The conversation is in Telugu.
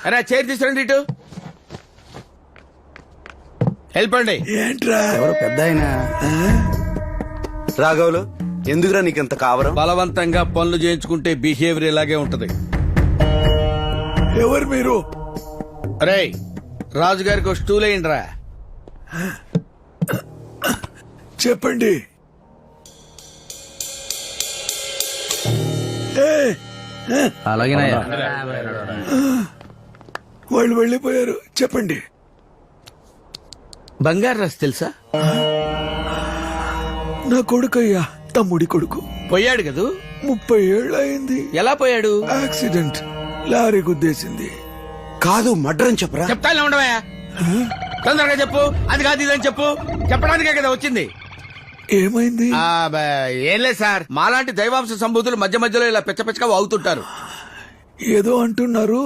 అరే చైర్ తీసుకురండి ఇటు. వెళ్ళిపోండి. ఏంట్రా ఎవరు పెద్ద ఆయన? రాఘవులు ఎందుకురా నీకంత కావరం? బలవంతంగా పనులు చేయించుకుంటే బిహేవియర్ ఇలాగే ఉంటది. ఎవరు మీరు? అరే రాజుగారికి ఒక స్టూల్ వేయండి రా. చెప్పండి. అలాగేనయ్యా. వాళ్ళు వెళ్ళిపోయారు. చెప్పండి. బంగారు రాసి తెలుసా? నా కొడుకయ్యా, తమ్ముడి కొడుకు. పోయాడు కదూ. 30 ఏళ్ళు అయింది. ఎలా పోయాడు? యాక్సిడెంట్, లారీ గుద్దేసింది. కాదు మర్డర్ అని చెప్పరా? చెప్తాను ఉండవా, తొందరగా చెప్పు. అది కాదు ఇదని చెప్పు. చెప్పడానికే కదా వచ్చింది. ఏమైంది? ఏం లేదు సార్, మాలాంటి దైవాంశ సంభూతులు మధ్య మధ్యలో ఇలా పిచ్చ పిచ్చగా అవుతుంటారు. ఏదో అంటున్నారు.